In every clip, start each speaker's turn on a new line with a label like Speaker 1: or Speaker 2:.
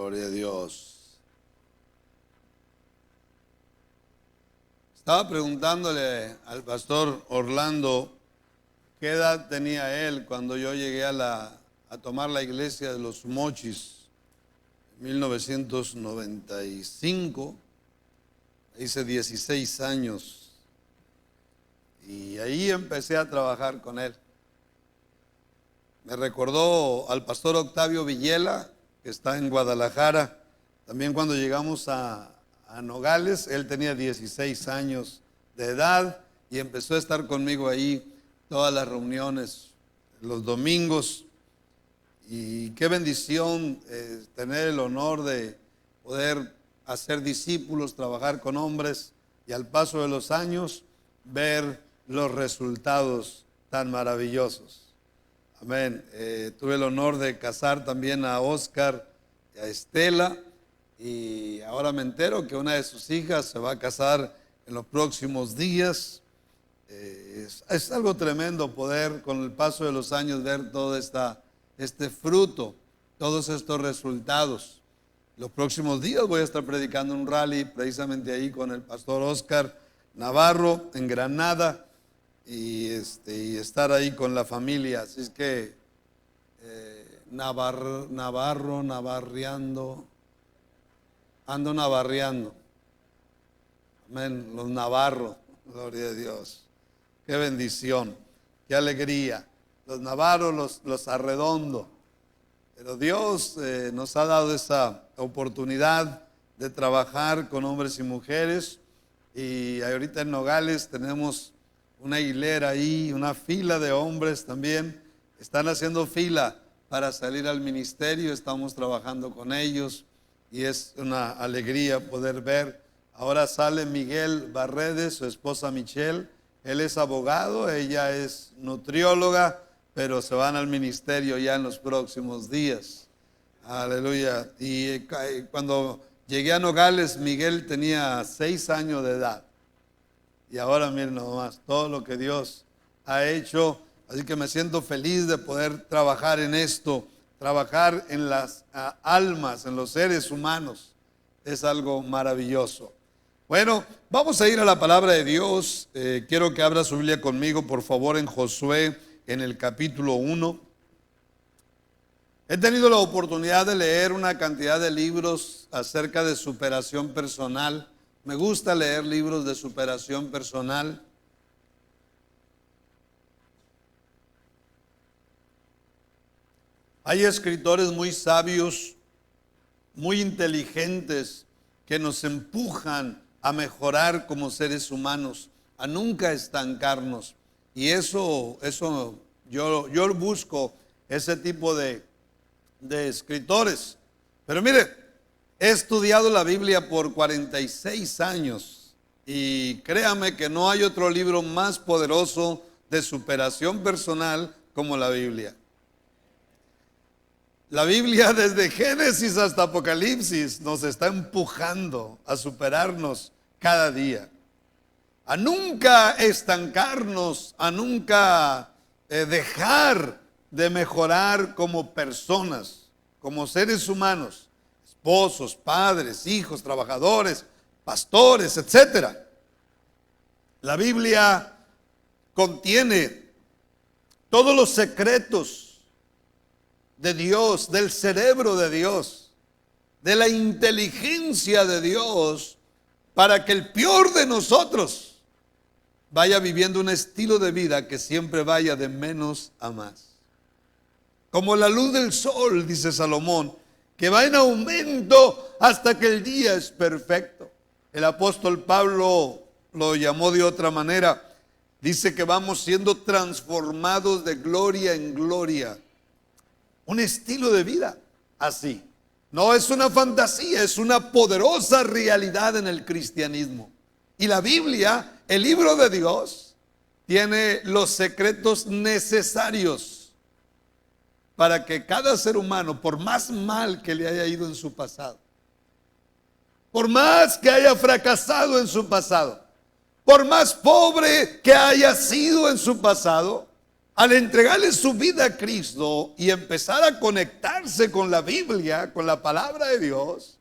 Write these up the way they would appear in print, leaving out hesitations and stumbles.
Speaker 1: Gloria a Dios. Estaba preguntándole al pastor Orlando qué edad tenía él cuando yo llegué a tomar la iglesia de los Mochis en 1995. Hice 16 años y ahí empecé a trabajar con él. Me recordó al pastor Octavio Villela, que está en Guadalajara. También cuando llegamos a Nogales, él tenía 16 años de edad y empezó a estar conmigo ahí todas las reuniones, los domingos. Y qué bendición tener el honor de poder hacer discípulos, trabajar con hombres y al paso de los años ver los resultados tan maravillosos. Amén. Tuve el honor de casar también a Oscar y a Estela, y ahora me entero que una de sus hijas se va a casar en los próximos días. Es algo tremendo poder con el paso de los años ver todo este fruto, todos estos resultados. Los próximos días voy a estar predicando un rally precisamente ahí con el pastor Oscar Navarro en Granada. Y estar ahí con la familia. Así es que navarreando, ando navarreando. Amén, los navarros, gloria a Dios. Qué bendición, qué alegría. Los navarros, los arredondo. Pero Dios nos ha dado esa oportunidad de trabajar con hombres y mujeres. Y ahorita en Nogales tenemos una hilera ahí, una fila de hombres también. Están haciendo fila para salir al ministerio. Estamos trabajando con ellos y es una alegría poder ver. Ahora sale Miguel Barredes, su esposa Michelle. Él es abogado, ella es nutrióloga, pero se van al ministerio ya en los próximos días. Aleluya. Y cuando llegué a Nogales, Miguel tenía 6 años de edad. Y ahora miren nomás todo lo que Dios ha hecho. Así que me siento feliz de poder trabajar en esto, trabajar en las almas, en los seres humanos. Es algo maravilloso. Bueno, vamos a ir a la palabra de Dios. Quiero que abra su Biblia conmigo, por favor, en Josué, en el capítulo 1. He tenido la oportunidad de leer una cantidad de libros acerca de superación personal. Me gusta leer libros de superación personal. Hay escritores muy sabios, muy inteligentes, que nos empujan a mejorar como seres humanos, a nunca estancarnos. Y eso yo busco ese tipo de escritores. Pero mire, he estudiado la Biblia por 46 años y créame que no hay otro libro más poderoso de superación personal como la Biblia. La Biblia desde Génesis hasta Apocalipsis nos está empujando a superarnos cada día, a nunca estancarnos, a nunca dejar de mejorar como personas, como seres humanos. Esposos, padres, hijos, trabajadores, pastores, etc. La Biblia contiene todos los secretos de Dios, del cerebro de Dios, de la inteligencia de Dios, para que el peor de nosotros vaya viviendo un estilo de vida que siempre vaya de menos a más. Como la luz del sol, dice Salomón, que va en aumento hasta que el día es perfecto. El apóstol Pablo lo llamó de otra manera. Dice que vamos siendo transformados de gloria en gloria. Un estilo de vida así. No es una fantasía, es una poderosa realidad en el cristianismo. Y la Biblia, el libro de Dios, tiene los secretos necesarios para que cada ser humano, por más mal que le haya ido en su pasado, por más que haya fracasado en su pasado, por más pobre que haya sido en su pasado, al entregarle su vida a Cristo y empezar a conectarse con la Biblia, con la palabra de Dios,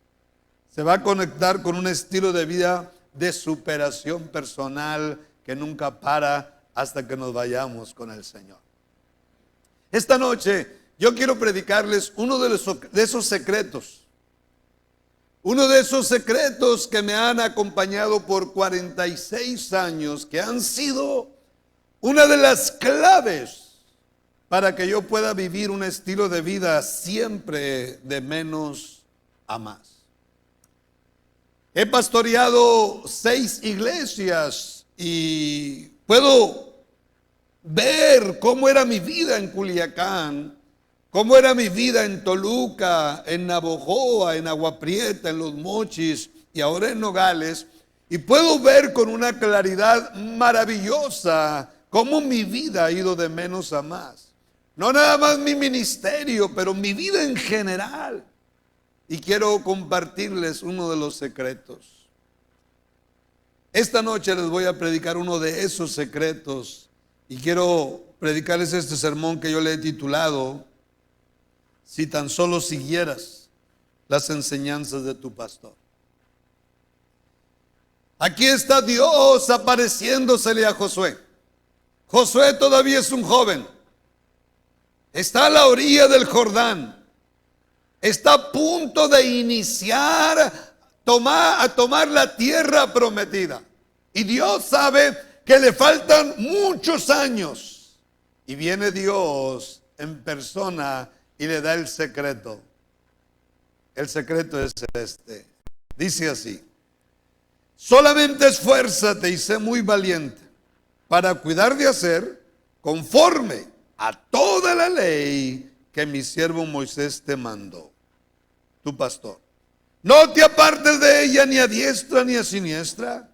Speaker 1: se va a conectar con un estilo de vida de superación personal que nunca para hasta que nos vayamos con el Señor. Esta noche yo quiero predicarles uno de esos secretos. Uno de esos secretos que me han acompañado por 46 años, que han sido una de las claves para que yo pueda vivir un estilo de vida siempre de menos a más. He pastoreado 6 iglesias y puedo ver cómo era mi vida en Culiacán, cómo era mi vida en Toluca, en Navojoa, en Agua Prieta, en Los Mochis y ahora en Nogales. Y puedo ver con una claridad maravillosa cómo mi vida ha ido de menos a más. No nada más mi ministerio, pero mi vida en general. Y quiero compartirles uno de los secretos. Esta noche les voy a predicar uno de esos secretos. Y quiero predicarles este sermón que yo le he titulado: Si tan solo siguieras las enseñanzas de tu pastor. Aquí está Dios apareciéndosele a Josué. Josué todavía es un joven. Está a la orilla del Jordán. Está a punto de iniciar a tomar la tierra prometida. Y Dios sabe que le faltan muchos años. Y viene Dios en persona y le da el secreto. El secreto es este. Dice así: solamente esfuérzate y sé muy valiente para cuidar de hacer conforme a toda la ley que mi siervo Moisés te mandó, tu pastor. No te apartes de ella ni a diestra ni a siniestra.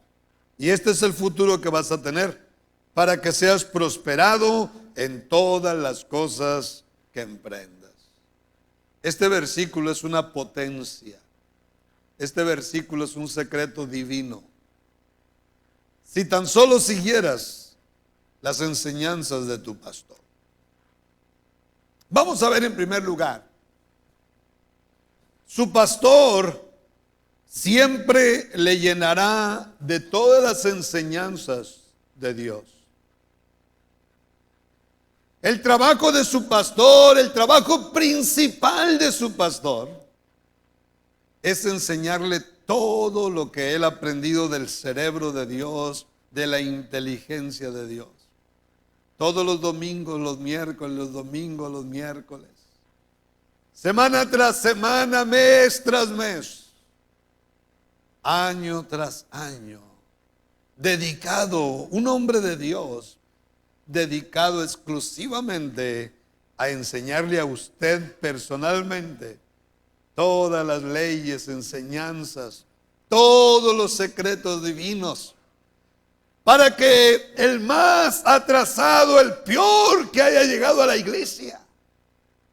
Speaker 1: Y este es el futuro que vas a tener, para que seas prosperado en todas las cosas que emprendas. Este versículo es una potencia. Este versículo es un secreto divino. Si tan solo siguieras las enseñanzas de tu pastor. Vamos a ver en primer lugar. Su pastor siempre le llenará de todas las enseñanzas de Dios. El trabajo de su pastor, el trabajo principal de su pastor, es enseñarle todo lo que él ha aprendido del cerebro de Dios, de la inteligencia de Dios. Todos los domingos, los miércoles, los domingos, los miércoles. Semana tras semana, mes tras mes. Año tras año. Dedicado, un hombre de Dios, dedicado exclusivamente a enseñarle a usted personalmente todas las leyes, enseñanzas, todos los secretos divinos, para que el más atrasado, el peor que haya llegado a la iglesia,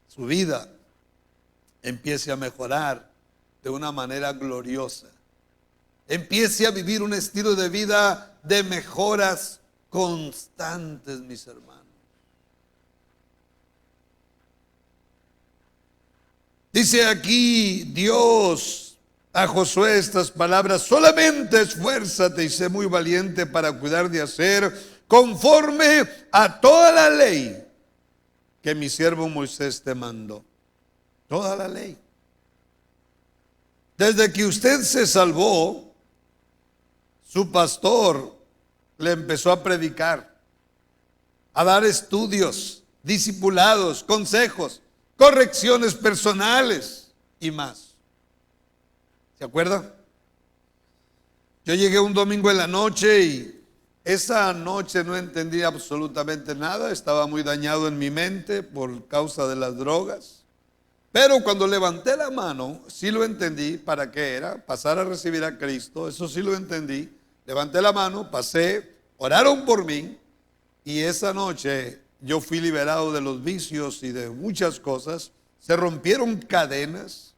Speaker 1: su vida empiece a mejorar de una manera gloriosa. Empiece a vivir un estilo de vida de mejoras constantes, mis hermanos. Dice aquí Dios a Josué estas palabras: solamente esfuérzate y sé muy valiente para cuidar de hacer conforme a toda la ley que mi siervo Moisés te mandó. Toda la ley. Desde que usted se salvó, su pastor le empezó a predicar, a dar estudios, discipulados, consejos, correcciones personales y más. ¿Se acuerdan? Yo llegué un domingo en la noche y esa noche no entendí absolutamente nada. Estaba muy dañado en mi mente por causa de las drogas. Pero cuando levanté la mano, sí lo entendí para qué era, pasar a recibir a Cristo. Eso sí lo entendí. Levanté la mano, pasé, oraron por mí y esa noche yo fui liberado de los vicios y de muchas cosas. Se rompieron cadenas,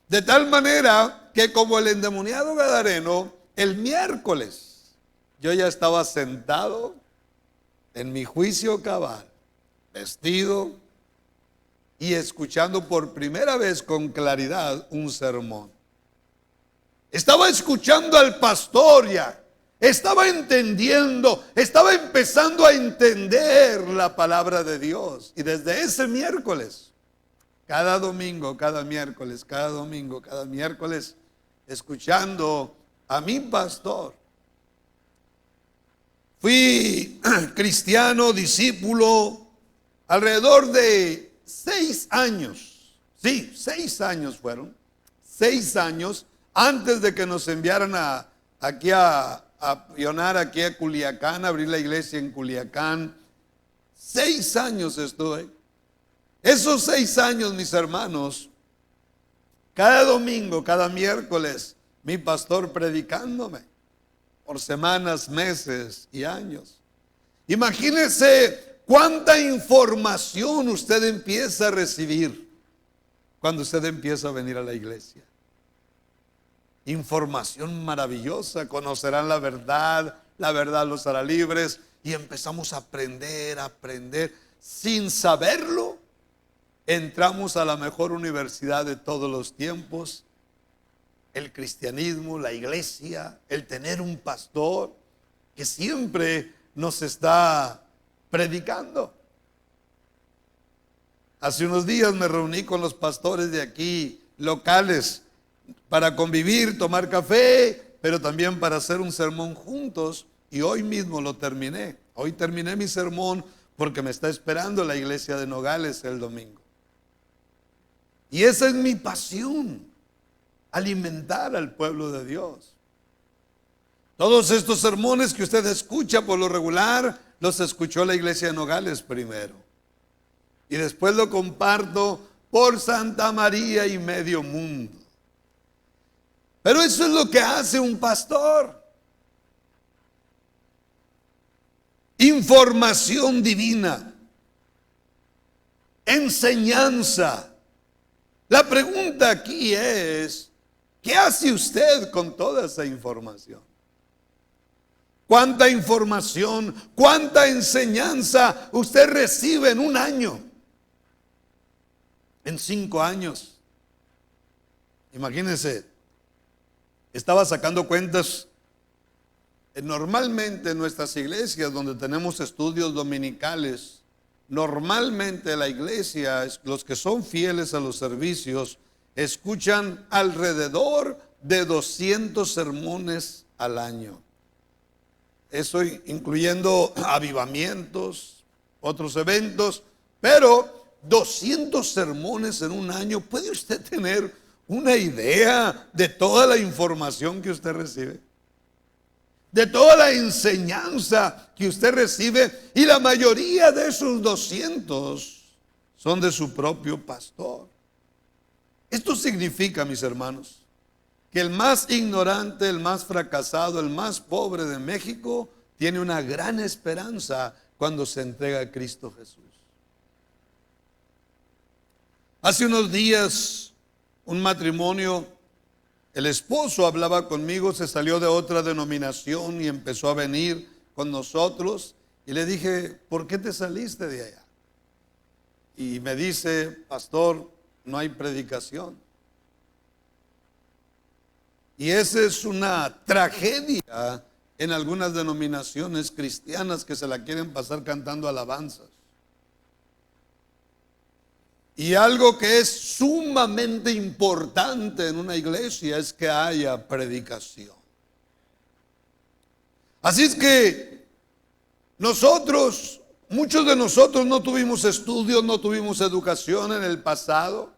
Speaker 1: de tal manera que como el endemoniado gadareno, el miércoles yo ya estaba sentado en mi juicio cabal, vestido y escuchando por primera vez con claridad un sermón. Estaba escuchando al pastor ya. Estaba entendiendo, estaba empezando a entender la palabra de Dios. Y desde ese miércoles, cada domingo, cada miércoles, cada domingo, cada miércoles, escuchando a mi pastor. Fui cristiano, discípulo, alrededor de 6 años. Sí, 6 años fueron. 6 años antes de que nos enviaran aquí a pionar aquí a Culiacán, a abrir la iglesia en Culiacán. 6 años estuve. Esos 6 años, mis hermanos, cada domingo, cada miércoles, mi pastor predicándome por semanas, meses y años. Imagínese cuánta información usted empieza a recibir cuando usted empieza a venir a la iglesia. Información maravillosa, conocerán la verdad los hará libres, y empezamos a aprender, sin saberlo, entramos a la mejor universidad de todos los tiempos, el cristianismo, la iglesia, el tener un pastor que siempre nos está predicando. Hace unos días me reuní con los pastores de aquí, locales, para convivir, tomar café, pero también para hacer un sermón juntos. Y hoy mismo lo terminé. Hoy terminé mi sermón porque me está esperando la iglesia de Nogales el domingo. Y esa es mi pasión, alimentar al pueblo de Dios. Todos estos sermones que usted escucha por lo regular, los escuchó la iglesia de Nogales primero. Y después lo comparto por Santa María y medio mundo. Pero eso es lo que hace un pastor. Información divina, enseñanza. La pregunta aquí es, ¿qué hace usted con toda esa información? ¿Cuánta información, cuánta enseñanza usted recibe en un año? En 5 años. Imagínense. Estaba sacando cuentas. Normalmente en nuestras iglesias donde tenemos estudios dominicales, normalmente la iglesia, los que son fieles a los servicios, escuchan alrededor de 200 sermones al año. Eso incluyendo avivamientos, otros eventos, pero 200 sermones en un año. ¿Puede usted tener una idea de toda la información que usted recibe? De toda la enseñanza que usted recibe. Y la mayoría de esos 200 son de su propio pastor. Esto significa, mis hermanos, que el más ignorante, el más fracasado, el más pobre de México tiene una gran esperanza cuando se entrega a Cristo Jesús. Hace unos días, un matrimonio, el esposo hablaba conmigo, se salió de otra denominación y empezó a venir con nosotros. Y le dije, ¿por qué te saliste de allá? Y me dice, pastor, no hay predicación. Y esa es una tragedia en algunas denominaciones cristianas que se la quieren pasar cantando alabanzas. Y algo que es sumamente importante en una iglesia es que haya predicación. Así es que nosotros, muchos de nosotros no tuvimos estudios, no tuvimos educación en el pasado,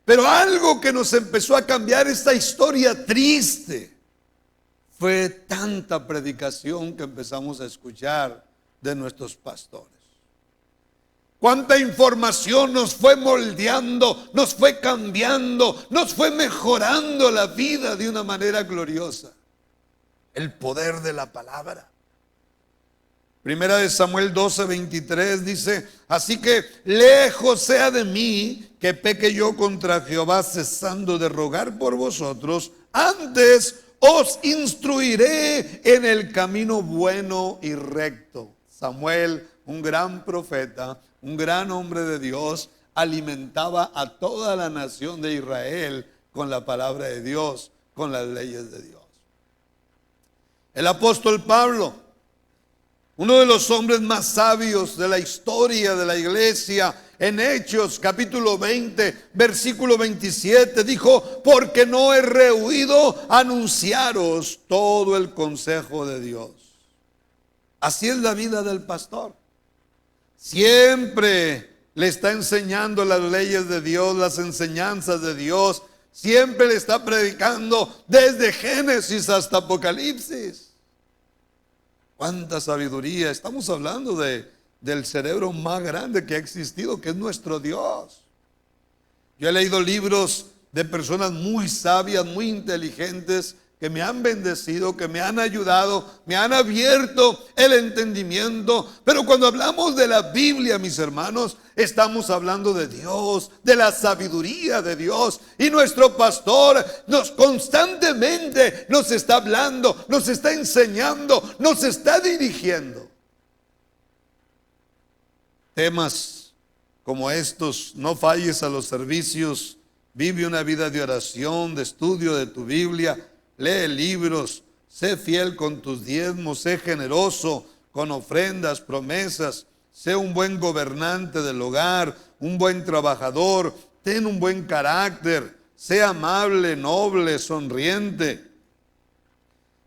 Speaker 1: pero algo que nos empezó a cambiar esta historia triste fue tanta predicación que empezamos a escuchar de nuestros pastores. Cuánta información nos fue moldeando, nos fue cambiando, nos fue mejorando la vida de una manera gloriosa. El poder de la palabra. Primera de Samuel 12:23 dice, así que lejos sea de mí que peque yo contra Jehová, cesando de rogar por vosotros, antes os instruiré en el camino bueno y recto. Samuel, un gran profeta, un gran hombre de Dios, alimentaba a toda la nación de Israel con la palabra de Dios, con las leyes de Dios. El apóstol Pablo, uno de los hombres más sabios de la historia de la iglesia, en Hechos capítulo 20, versículo 27, dijo: porque no he rehuido anunciaros todo el consejo de Dios. Así es la vida del pastor. Siempre le está enseñando las leyes de Dios, las enseñanzas de Dios. Siempre le está predicando desde Génesis hasta Apocalipsis. ¡Cuánta sabiduría! Estamos hablando del cerebro más grande que ha existido, que es nuestro Dios. Yo he leído libros de personas muy sabias, muy inteligentes, que me han bendecido, que me han ayudado, me han abierto el entendimiento. Pero cuando hablamos de la Biblia, mis hermanos, estamos hablando de Dios, de la sabiduría de Dios. Y nuestro pastor constantemente nos está hablando, nos está enseñando, nos está dirigiendo. Temas como estos: no falles a los servicios, vive una vida de oración, de estudio de tu Biblia, lee libros, sé fiel con tus diezmos, sé generoso con ofrendas, promesas, sé un buen gobernante del hogar, un buen trabajador, ten un buen carácter, sé amable, noble, sonriente.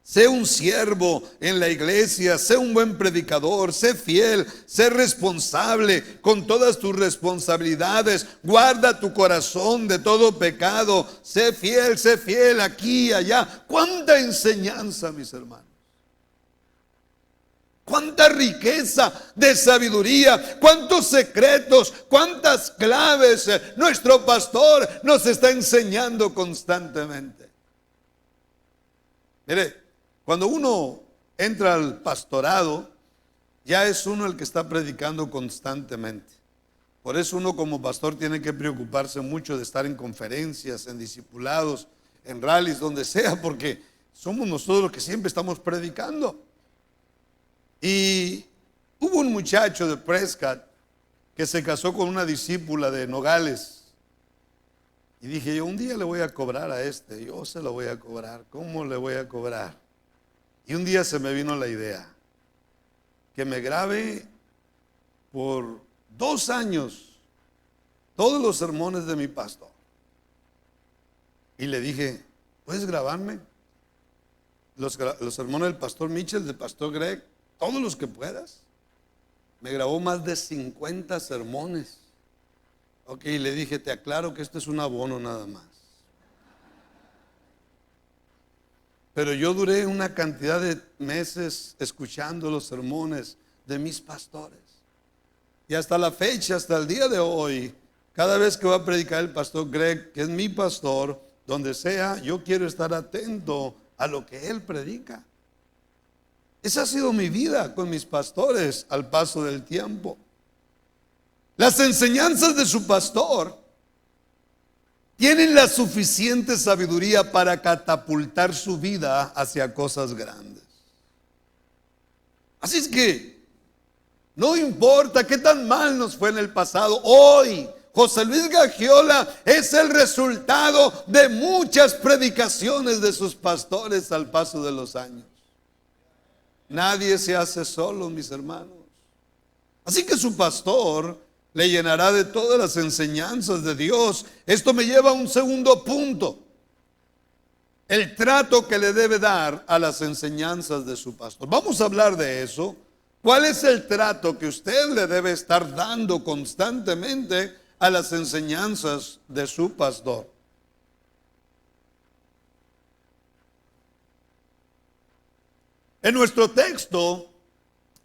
Speaker 1: Sé un siervo en la iglesia, sé un buen predicador, sé fiel, sé responsable con todas tus responsabilidades, guarda tu corazón de todo pecado, sé fiel aquí y allá. ¡Cuánta enseñanza, mis hermanos! ¡Cuánta riqueza de sabiduría! ¡Cuántos secretos! ¡Cuántas claves! Nuestro pastor nos está enseñando constantemente. Mire, cuando uno entra al pastorado, ya es uno el que está predicando constantemente. Por eso uno como pastor tiene que preocuparse mucho de estar en conferencias, en discipulados, en rallies, donde sea, porque somos nosotros los que siempre estamos predicando. Y hubo un muchacho de Prescott que se casó con una discípula de Nogales. Y dije yo: un día le voy a cobrar a este, yo se lo voy a cobrar. ¿Cómo le voy a cobrar? Y un día se me vino la idea que me grabe por 2 años todos los sermones de mi pastor. Y le dije: ¿puedes grabarme los sermones del pastor Mitchell, del pastor Greg, todos los que puedas? Me grabó más de 50 sermones. Ok, le dije: te aclaro que esto es un abono nada más. Pero yo duré una cantidad de meses escuchando los sermones de mis pastores. Y hasta la fecha, hasta el día de hoy, cada vez que va a predicar el pastor Greg, que es mi pastor, donde sea, yo quiero estar atento a lo que él predica. Esa ha sido mi vida con mis pastores al paso del tiempo. Las enseñanzas de su pastor tienen la suficiente sabiduría para catapultar su vida hacia cosas grandes. Así es que no importa qué tan mal nos fue en el pasado, hoy José Luis Gagiola es el resultado de muchas predicaciones de sus pastores al paso de los años. Nadie se hace solo, mis hermanos. Así que su pastor le llenará de todas las enseñanzas de Dios. Esto me lleva a un segundo punto: el trato que le debe dar a las enseñanzas de su pastor. Vamos a hablar de eso. ¿Cuál es el trato que usted le debe estar dando constantemente a las enseñanzas de su pastor? En nuestro texto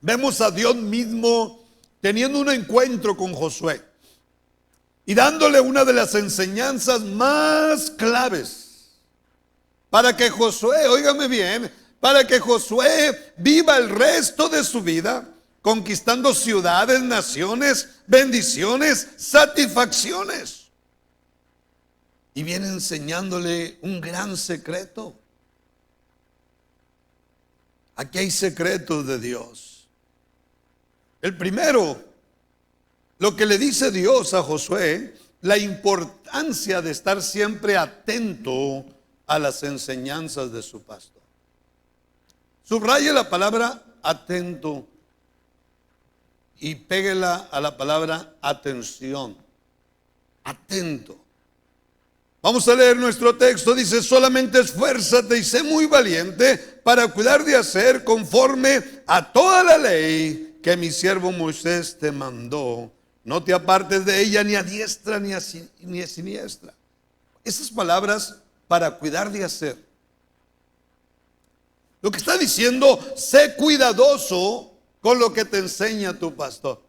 Speaker 1: vemos a Dios mismo teniendo un encuentro con Josué y dándole una de las enseñanzas más claves para que Josué, óigame bien, para que Josué viva el resto de su vida conquistando ciudades, naciones, bendiciones, satisfacciones. Y viene enseñándole un gran secreto. Aquí hay secretos de Dios. El primero lo que le dice Dios a Josué, la importancia de estar siempre atento a las enseñanzas de su pastor. Subraye la palabra atento y péguela a la palabra atención. Atento. Vamos a leer nuestro texto. Dice: solamente esfuérzate y sé muy valiente para cuidar de hacer conforme a toda la ley que mi siervo Moisés te mandó. No te apartes de ella ni a diestra ni a siniestra. Esas palabras, para cuidar de hacer. Lo que está diciendo: sé cuidadoso con lo que te enseña tu pastor.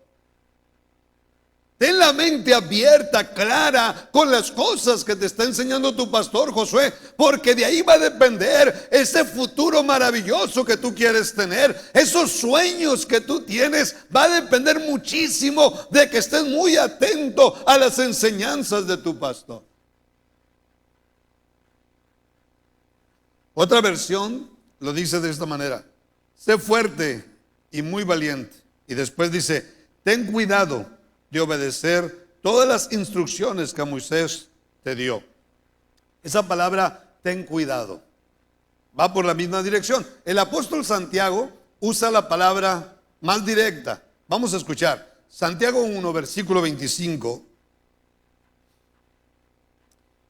Speaker 1: Ten la mente abierta, clara, con las cosas que te está enseñando tu pastor, Josué, porque de ahí va a depender ese futuro maravilloso que tú quieres tener. Esos sueños que tú tienes, va a depender muchísimo de que estés muy atento a las enseñanzas de tu pastor. Otra versión lo dice de esta manera: sé fuerte y muy valiente. Y después dice: ten cuidado de obedecer todas las instrucciones que Moisés te dio. Esa palabra, ten cuidado, va por la misma dirección. El apóstol Santiago usa la palabra más directa. Vamos a escuchar Santiago 1, versículo 25.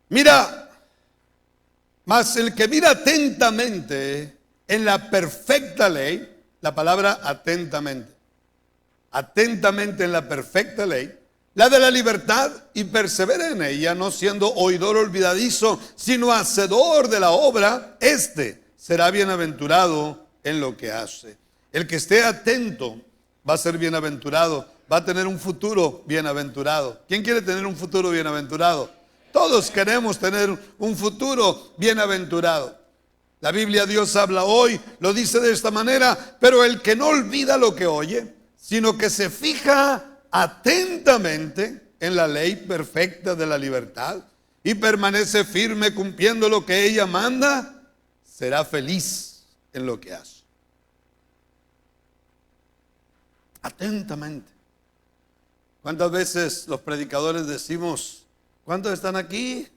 Speaker 1: Mira, mas el que mira atentamente en la perfecta ley, la palabra atentamente en la perfecta ley, la de la libertad, y persevera en ella, no siendo oidor olvidadizo, sino hacedor de la obra, este será bienaventurado en lo que hace. El que esté atento va a ser bienaventurado, va a tener un futuro bienaventurado. ¿Quién quiere tener un futuro bienaventurado? Todos queremos tener un futuro bienaventurado. La Biblia, Dios habla hoy, lo dice de esta manera: pero el que no olvida lo que oye, sino que se fija atentamente en la ley perfecta de la libertad y permanece firme cumpliendo lo que ella manda, será feliz en lo que hace. Atentamente. ¿Cuántas veces los predicadores decimos: ¿cuántos están aquí?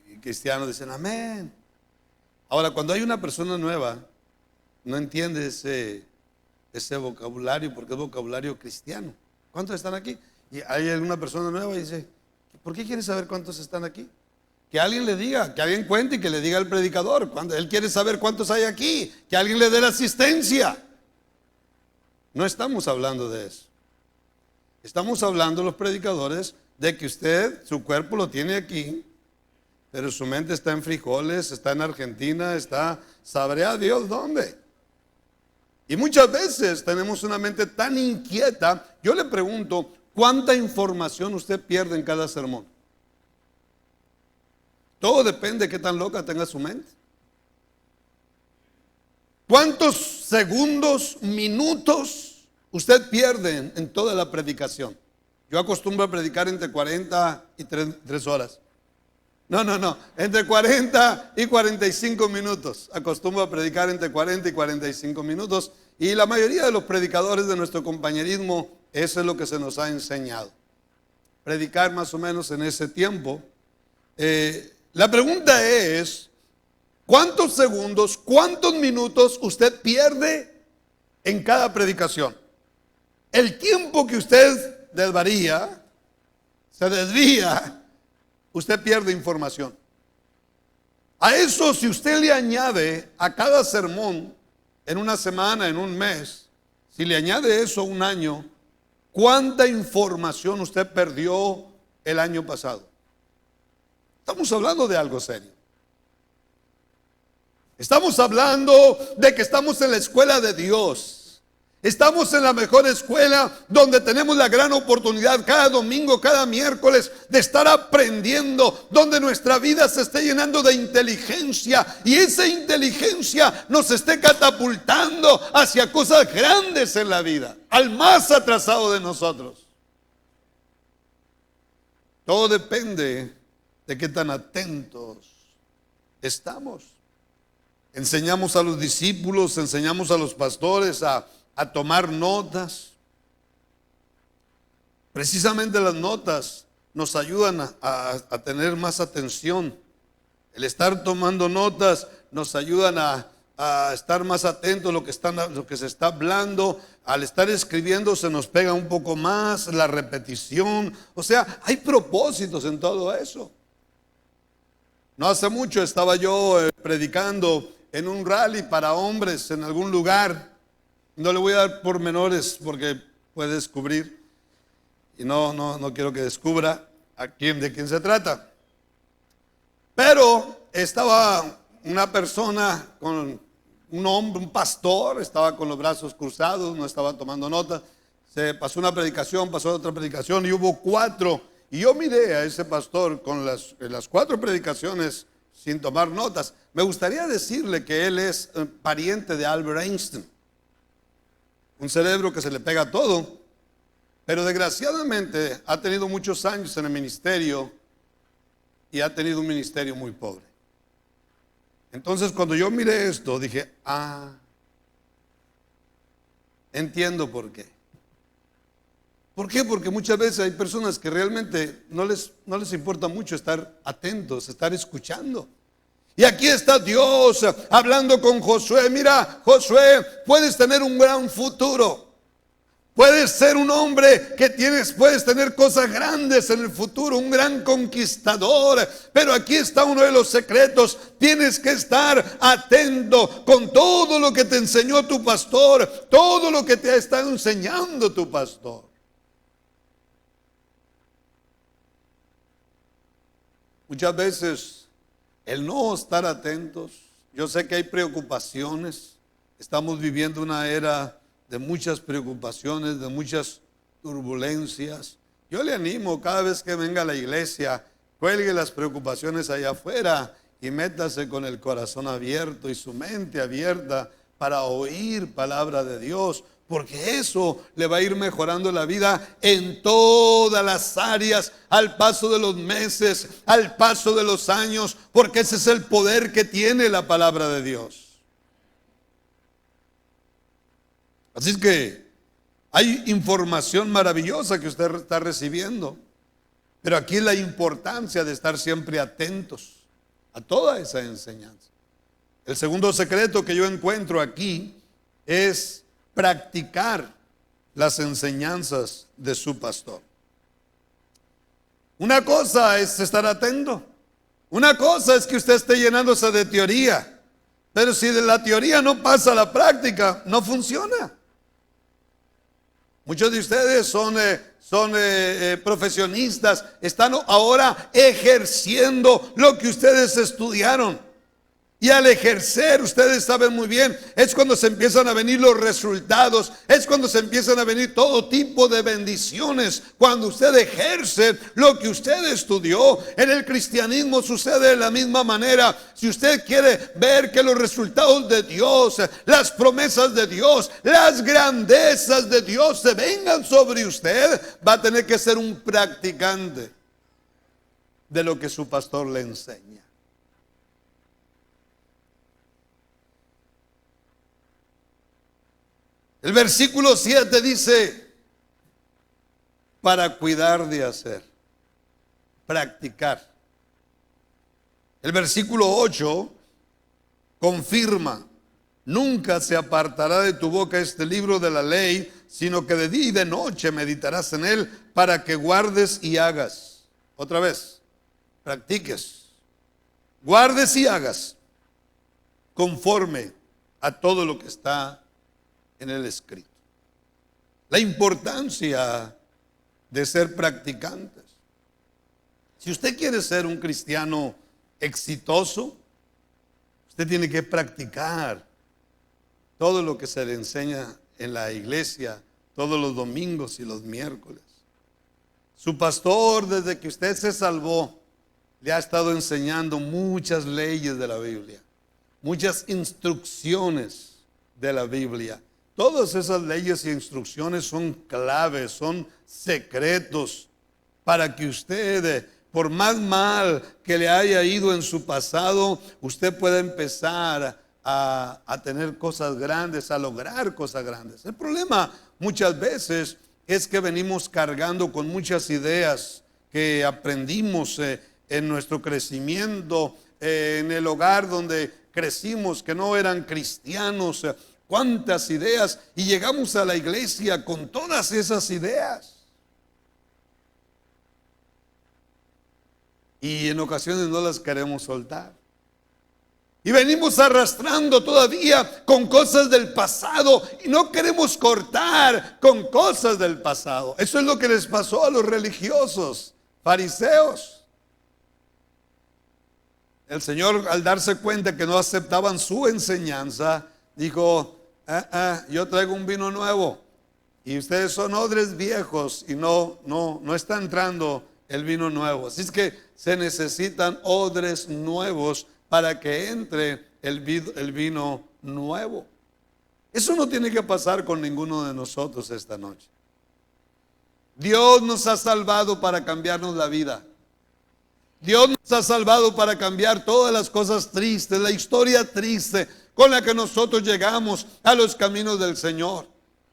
Speaker 1: Y cristianos dicen: amén. Ahora, cuando hay una persona nueva, no entiende ese vocabulario, porque es vocabulario cristiano. ¿Cuántos están aquí? Y hay alguna persona nueva y dice: ¿por qué quiere saber cuántos están aquí? Que alguien le diga, que alguien cuente y que le diga al predicador. Cuando él quiere saber cuántos hay aquí, que alguien le dé la asistencia. No estamos hablando de eso. Estamos hablando, los predicadores, de que usted, su cuerpo lo tiene aquí, pero su mente está en frijoles, está en Argentina, sabré a Dios dónde. Y muchas veces tenemos una mente tan inquieta. Yo le pregunto: ¿cuánta información usted pierde en cada sermón? Todo depende de qué tan loca tenga su mente. ¿Cuántos segundos, minutos usted pierde en toda la predicación? Yo acostumbro a predicar entre 40 y 3 horas. No, entre 40 y 45 minutos. Acostumbro a predicar entre 40 y 45 minutos. Y la mayoría de los predicadores de nuestro compañerismo, eso es lo que se nos ha enseñado. Predicar más o menos en ese tiempo. La pregunta es: ¿cuántos segundos, cuántos minutos usted pierde en cada predicación? El tiempo que usted se desvía, usted pierde información. A eso, si usted le añade a cada sermón, en una semana, en un mes, si le añade eso un año, ¿cuánta información usted perdió el año pasado? Estamos hablando de algo serio. Estamos hablando de que estamos en la escuela de Dios. Estamos en la mejor escuela, donde tenemos la gran oportunidad cada domingo, cada miércoles, de estar aprendiendo, donde nuestra vida se esté llenando de inteligencia, y esa inteligencia nos esté catapultando hacia cosas grandes en la vida, al más atrasado de nosotros. Todo depende de qué tan atentos estamos. Enseñamos a los discípulos, enseñamos a los pastores a tomar notas. Precisamente las notas nos ayudan a tener más atención. El estar tomando notas nos ayudan a estar más atentos a lo que se está hablando. Al estar escribiendo se nos pega un poco más la repetición. O sea, hay propósitos en todo eso. No hace mucho estaba yo predicando en un rally para hombres en algún lugar. No le voy a dar pormenores porque puede descubrir. Y no quiero que descubra de quién se trata. Pero estaba una persona con un hombre, un pastor, estaba con los brazos cruzados, no estaba tomando nota. Se pasó una predicación, pasó otra predicación y hubo 4. Y yo miré a ese pastor con las 4 predicaciones sin tomar notas. Me gustaría decirle que él es pariente de Albert Einstein. Un cerebro que se le pega a todo. Pero desgraciadamente ha tenido muchos años en el ministerio y ha tenido un ministerio muy pobre. Entonces cuando yo miré esto dije, entiendo por qué. ¿Por qué? Porque muchas veces hay personas que realmente no les importa mucho estar atentos, estar escuchando. Y aquí está Dios hablando con Josué. Mira, Josué, puedes tener un gran futuro. Puedes ser un hombre puedes tener cosas grandes en el futuro, un gran conquistador. Pero aquí está uno de los secretos. Tienes que estar atento con todo lo que te enseñó tu pastor, todo lo que te ha estado enseñando tu pastor. Muchas veces el no estar atentos, yo sé que hay preocupaciones, estamos viviendo una era de muchas preocupaciones, de muchas turbulencias. Yo le animo cada vez que venga a la iglesia, cuelgue las preocupaciones allá afuera y métase con el corazón abierto y su mente abierta para oír palabra de Dios, porque eso le va a ir mejorando la vida en todas las áreas, al paso de los meses, al paso de los años, porque ese es el poder que tiene la palabra de Dios. Así es que hay información maravillosa que usted está recibiendo, pero aquí la importancia de estar siempre atentos a toda esa enseñanza. El segundo secreto que yo encuentro aquí es practicar las enseñanzas de su pastor. Una cosa es estar atento, una cosa es que usted esté llenándose de teoría, pero si de la teoría no pasa a la práctica, no funciona. Muchos de ustedes son profesionistas, están ahora ejerciendo lo que ustedes estudiaron. Y al ejercer, ustedes saben muy bien, es cuando se empiezan a venir los resultados, es cuando se empiezan a venir todo tipo de bendiciones. Cuando usted ejerce lo que usted estudió, en el cristianismo sucede de la misma manera. Si usted quiere ver que los resultados de Dios, las promesas de Dios, las grandezas de Dios se vengan sobre usted, va a tener que ser un practicante de lo que su pastor le enseña. El versículo 7 dice, para cuidar de hacer, practicar. El versículo 8 confirma, nunca se apartará de tu boca este libro de la ley, sino que de día y de noche meditarás en él para que guardes y hagas. Otra vez, practiques, guardes y hagas conforme a todo lo que está en el escrito. La importancia de ser practicantes. Si usted quiere ser un cristiano exitoso, usted tiene que practicar todo lo que se le enseña en la iglesia todos los domingos y los miércoles. Su pastor, desde que usted se salvó, le ha estado enseñando muchas leyes de la Biblia, muchas instrucciones de la Biblia. Todas esas leyes e instrucciones son claves, son secretos para que usted, por más mal que le haya ido en su pasado, usted pueda empezar a tener cosas grandes, a lograr cosas grandes. El problema muchas veces es que venimos cargando con muchas ideas que aprendimos en nuestro crecimiento, en el hogar donde crecimos, que no eran cristianos. Cuántas ideas, y llegamos a la iglesia con todas esas ideas. Y en ocasiones no las queremos soltar. Y venimos arrastrando todavía con cosas del pasado y no queremos cortar con cosas del pasado. Eso es lo que les pasó a los religiosos, fariseos. El Señor, al darse cuenta que no aceptaban su enseñanza, dijo: yo traigo un vino nuevo y ustedes son odres viejos y no está entrando el vino nuevo. Así es que se necesitan odres nuevos para que entre el vino nuevo. Eso no tiene que pasar con ninguno de nosotros esta noche. Dios nos ha salvado para cambiarnos la vida. Dios nos ha salvado para cambiar todas las cosas tristes, la historia triste con la que nosotros llegamos a los caminos del Señor.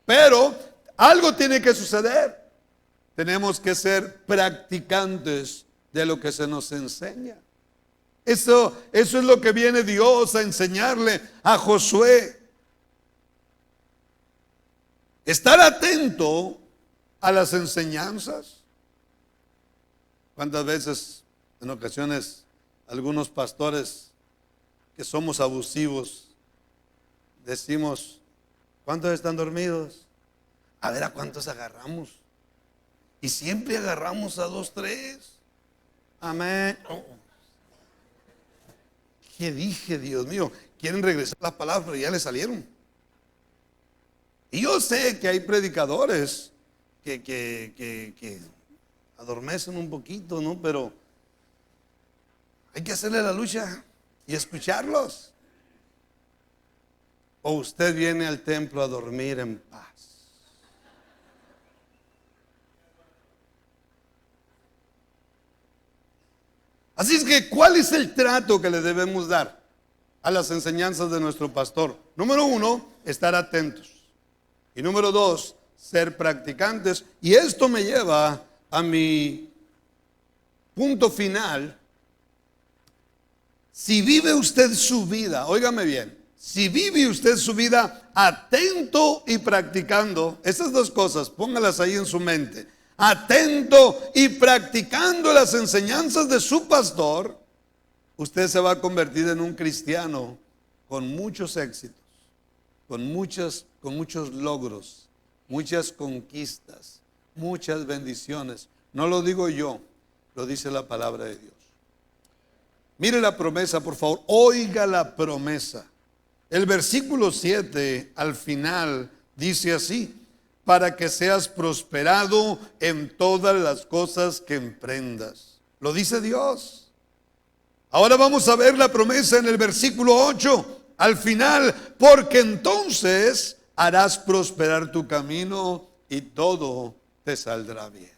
Speaker 1: Pero algo tiene que suceder. Tenemos que ser practicantes de lo que se nos enseña. Eso es lo que viene Dios a enseñarle a Josué. Estar atento a las enseñanzas. ¿Cuántas veces, en ocasiones, algunos pastores que somos abusivos, decimos: ¿cuántos están dormidos? A ver a cuántos agarramos. Y siempre agarramos a 2, 3. Amén. ¿Qué dije, Dios mío? Quieren regresar las palabras, pero ya le salieron. Y yo sé que hay predicadores que adormecen un poquito, ¿no? Pero hay que hacerle la lucha y escucharlos. O usted viene al templo a dormir en paz. Así es que, ¿cuál es el trato que le debemos dar a las enseñanzas de nuestro pastor? Número 1, estar atentos. Y número 2, ser practicantes. Y esto me lleva a mi punto final. Si vive usted su vida, óigame bien, si vive usted su vida atento y practicando, esas dos cosas, póngalas ahí en su mente. Atento y practicando las enseñanzas de su pastor, usted se va a convertir en un cristiano con muchos éxitos, con muchos logros, muchas conquistas, muchas bendiciones. No lo digo yo, lo dice la palabra de Dios. Mire la promesa, por favor, oiga la promesa. El versículo 7 al final dice así: para que seas prosperado en todas las cosas que emprendas. Lo dice Dios. Ahora vamos a ver la promesa en el versículo 8, al final: porque entonces harás prosperar tu camino y todo te saldrá bien.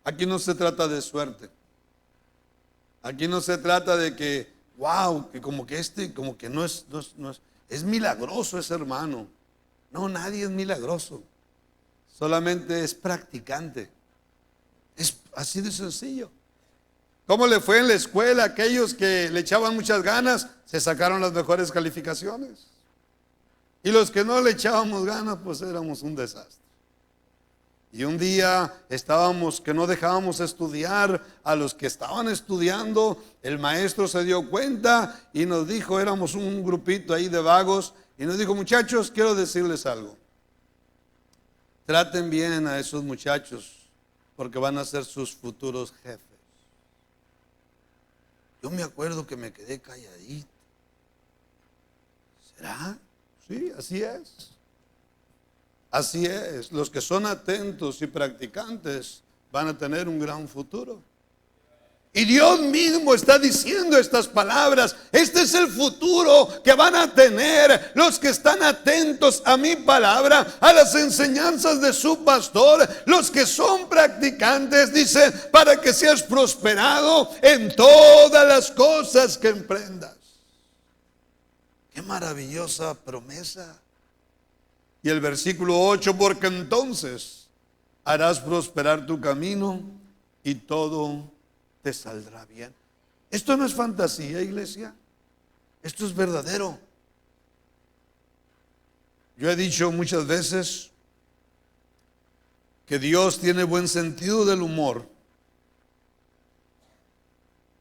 Speaker 1: Aquí no se trata de suerte. Aquí no se trata de que, wow, que como que no es milagroso ese hermano. No, nadie es milagroso. Solamente es practicante. Es así de sencillo. ¿Cómo le fue en la escuela? Aquellos que le echaban muchas ganas, se sacaron las mejores calificaciones. Y los que no le echábamos ganas, pues éramos un desastre. Y un día estábamos que no dejábamos estudiar a los que estaban estudiando. El maestro se dio cuenta y nos dijo, éramos un grupito ahí de vagos, y nos dijo: muchachos, quiero decirles algo. Traten bien a esos muchachos, porque van a ser sus futuros jefes. Yo me acuerdo que me quedé calladito. ¿Será? Sí, así es. Así es. Los que son atentos y practicantes van a tener un gran futuro. Y Dios mismo está diciendo estas palabras. Este es el futuro que van a tener los que están atentos a mi palabra, a las enseñanzas de su pastor. Los que son practicantes, dice, para que seas prosperado en todas las cosas que emprendas. Qué maravillosa promesa. Y el versículo 8, porque entonces harás prosperar tu camino y todo te saldrá bien. Esto no es fantasía, iglesia. Esto es verdadero. Yo he dicho muchas veces que Dios tiene buen sentido del humor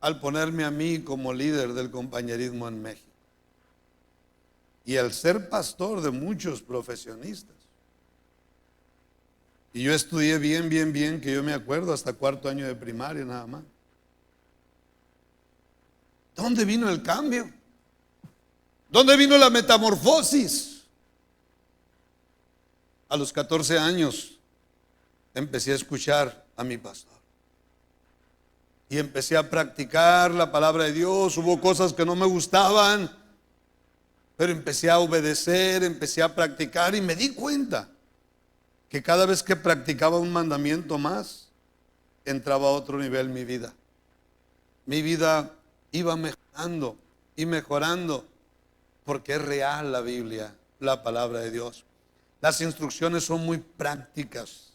Speaker 1: al ponerme a mí como líder del compañerismo en México y al ser pastor de muchos profesionistas. Y yo estudié bien, que yo me acuerdo, hasta cuarto año de primaria nada más. ¿Dónde vino el cambio? ¿Dónde vino la metamorfosis? A los 14 años empecé a escuchar a mi pastor. Y empecé a practicar la palabra de Dios. Hubo cosas que no me gustaban, pero empecé a obedecer, empecé a practicar y me di cuenta que cada vez que practicaba un mandamiento más, entraba a otro nivel mi vida. Mi vida iba mejorando y mejorando, porque es real la Biblia, la palabra de Dios. Las instrucciones son muy prácticas.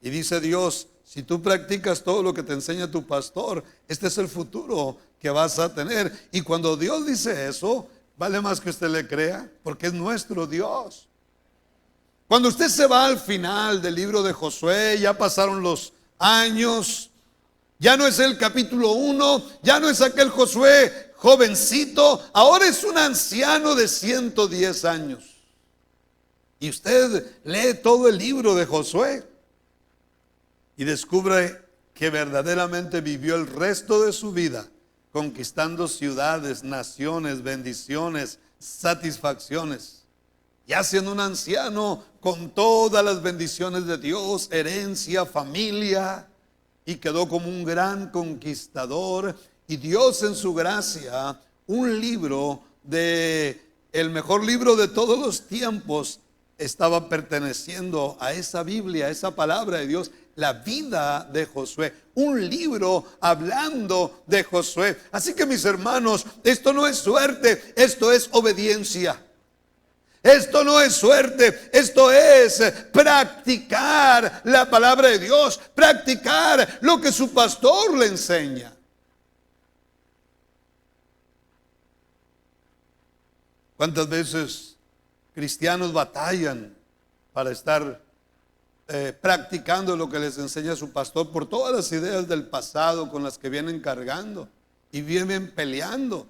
Speaker 1: Y dice Dios, si tú practicas todo lo que te enseña tu pastor, este es el futuro que vas a tener. Y cuando Dios dice eso, vale más que usted le crea, porque es nuestro Dios. Cuando usted se va al final del libro de Josué, ya pasaron los años, ya no es el capítulo 1, ya no es aquel Josué jovencito, ahora es un anciano de 110 años. Y usted lee todo el libro de Josué y descubre que verdaderamente vivió el resto de su vida conquistando ciudades, naciones, bendiciones, satisfacciones. Ya siendo un anciano con todas las bendiciones de Dios, herencia, familia, y quedó como un gran conquistador. Y Dios en su gracia, un libro el mejor libro de todos los tiempos, estaba perteneciendo a esa Biblia, a esa palabra de Dios, la vida de Josué, un libro hablando de Josué. Así que mis hermanos, esto no es suerte, esto es obediencia. Esto no es suerte, esto es practicar la palabra de Dios, practicar lo que su pastor le enseña. ¿Cuántas veces cristianos batallan para estar practicando lo que les enseña su pastor por todas las ideas del pasado con las que vienen cargando y vienen peleando?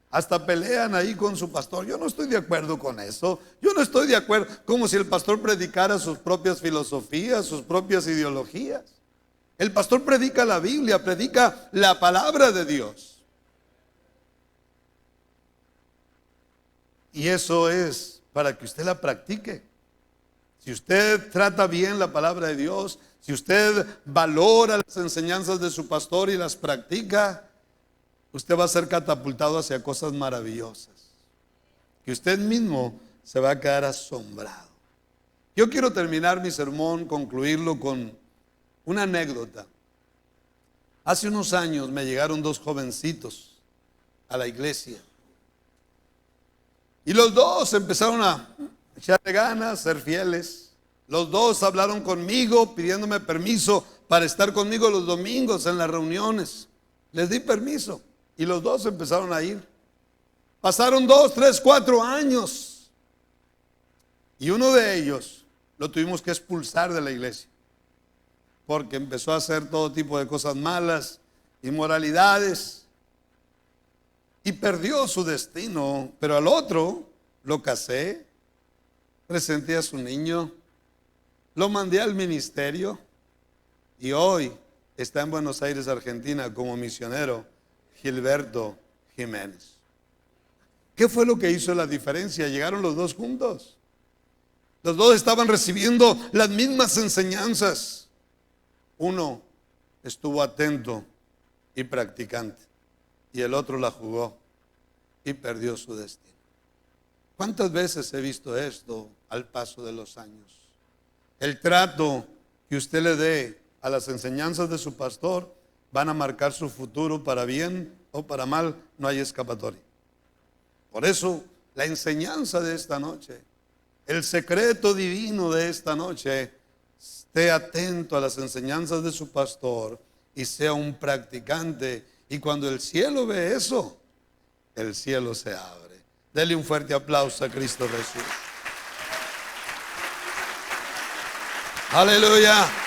Speaker 1: Hasta pelean ahí con su pastor. Yo no estoy de acuerdo con eso. Yo no estoy de acuerdo, como si el pastor predicara sus propias filosofías, sus propias ideologías. El pastor predica la Biblia, predica la palabra de Dios. Y eso es para que usted la practique. Si usted trata bien la palabra de Dios, si usted valora las enseñanzas de su pastor y las practica, usted va a ser catapultado hacia cosas maravillosas, que usted mismo se va a quedar asombrado. Yo quiero terminar mi sermón, concluirlo con una anécdota. Hace unos años me llegaron dos jovencitos a la iglesia. Y los dos empezaron a echarle ganas, ser fieles. Los dos hablaron conmigo pidiéndome permiso para estar conmigo los domingos en las reuniones. Les di permiso. Y los dos empezaron a ir. Pasaron 2, 3, 4 años. Y uno de ellos lo tuvimos que expulsar de la iglesia, porque empezó a hacer todo tipo de cosas malas, inmoralidades, y perdió su destino. Pero al otro lo casé, presenté a su niño, lo mandé al ministerio y hoy está en Buenos Aires, Argentina, como misionero. Gilberto Jiménez. ¿Qué fue lo que hizo la diferencia? Llegaron los dos juntos. Los dos estaban recibiendo las mismas enseñanzas. Uno estuvo atento y practicante, y el otro la jugó y perdió su destino. ¿Cuántas veces he visto esto al paso de los años? El trato que usted le dé a las enseñanzas de su pastor van a marcar su futuro para bien o para mal, no hay escapatoria. Por eso, la enseñanza de esta noche, el secreto divino de esta noche, esté atento a las enseñanzas de su pastor y sea un practicante. Y cuando el cielo ve eso, el cielo se abre. Dele un fuerte aplauso a Cristo Jesús. Aleluya.